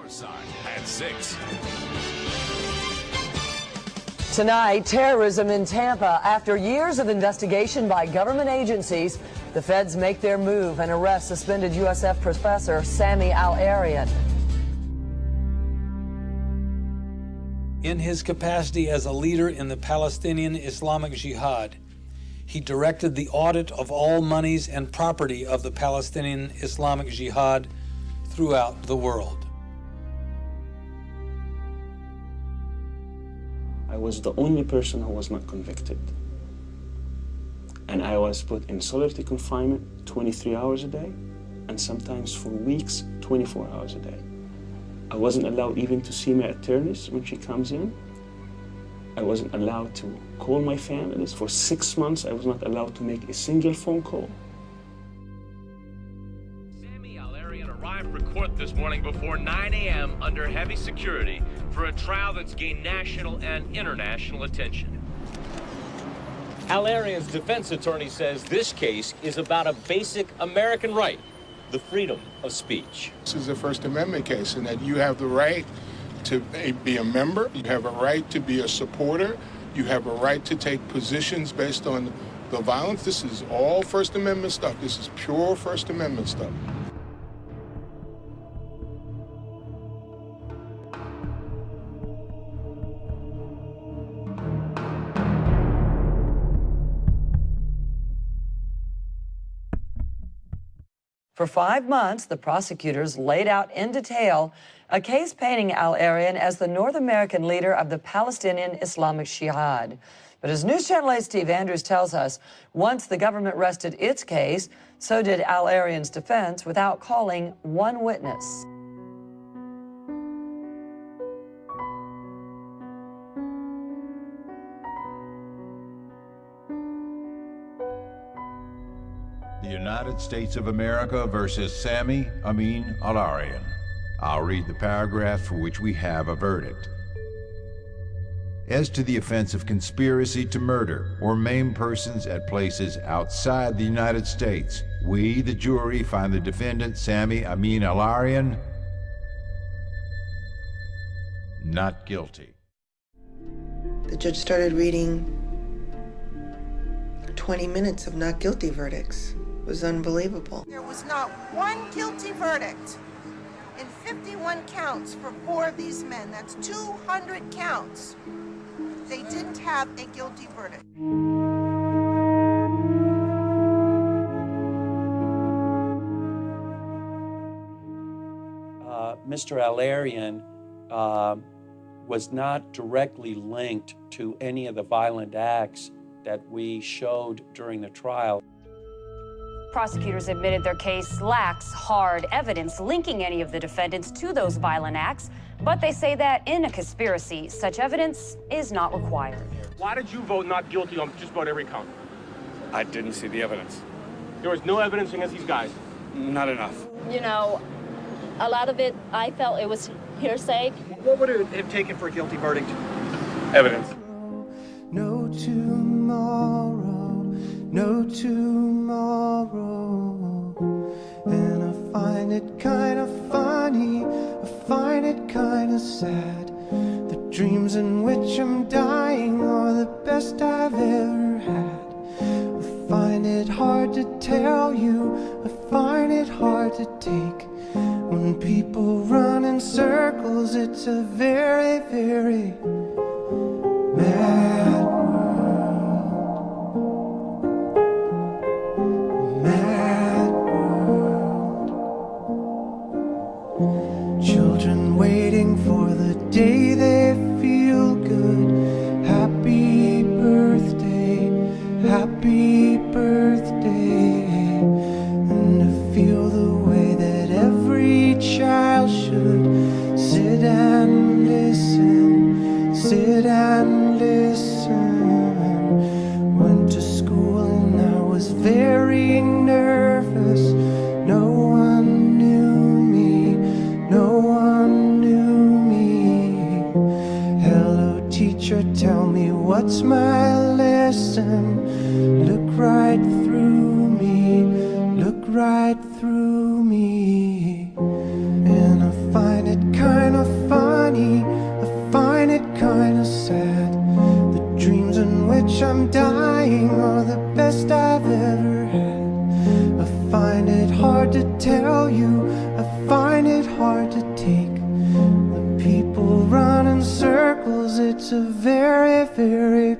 Side at 6. Tonight, terrorism in Tampa. After years of investigation by government agencies, the feds make their move and arrest suspended USF professor Sami Al-Arian. In his capacity as a leader in the Palestinian Islamic Jihad, he directed the audit of all monies and property of the Palestinian Islamic Jihad throughout the world. I was the only person who was not convicted. And I was put in solitary confinement 23 hours a day, and sometimes for weeks, 24 hours a day. I wasn't allowed even to see my attorneys when she comes in. I wasn't allowed to call my families. For 6 months, I was not allowed to make a single phone call. Sami Al-Arian arrived for court this morning before 9 a.m. under heavy security for a trial that's gained national and international attention. Al-Arian's defense attorney says this case is about a basic American right, the freedom of speech. This is a First Amendment case, and that you have the right to be a member, you have a right to be a supporter, you have a right to take positions based on the violence. This is all First Amendment stuff. This is pure First Amendment stuff. For 5 months, the prosecutors laid out in detail a case painting Al-Arian as the North American leader of the Palestinian Islamic Jihad. But as News Channel 8's Steve Andrews tells us, once the government rested its case, so did Al-Arian's defense without calling one witness. The United States of America versus Sami Amin Al-Arian. I'll read the paragraph for which we have a verdict. As to the offense of conspiracy to murder or maim persons at places outside the United States, we, the jury, find the defendant, Sami Amin Al-Arian, not guilty. The judge started reading 20 minutes of not guilty verdicts. It was unbelievable. There was not one guilty verdict in 51 counts for 4 of these men. That's 200 counts. They didn't have a guilty verdict. Mr. Al-Arian was not directly linked to any of the violent acts that we showed during the trial. Prosecutors admitted their case lacks hard evidence linking any of the defendants to those violent acts, but they say that in a conspiracy, such evidence is not required. Why did you vote not guilty on just about every count? I didn't see the evidence. There was no evidence against these guys? Not enough. You know, a lot of it, I felt it was hearsay. What would it have taken for a guilty verdict? Evidence. No tomorrow, no tomorrow. And I find it kind of funny, I find it kind of sad. The dreams in which I'm dying are the best I've ever had. I find it hard to tell you, I find it hard to take. When people run in circles, it's a very, very mad world. Mad world. Children waiting for the day they feel good. Happy birthday, happy birthday. And to feel the way that every child should sit and listen, sit and listen. Went to school and I was very nervous. No one knew me, no one knew me. Hello teacher, tell me what's my lesson. Look right through me, look right through me. And I find it kind find it hard to tell you, I find it hard to take. The people run in circles, it's a very, very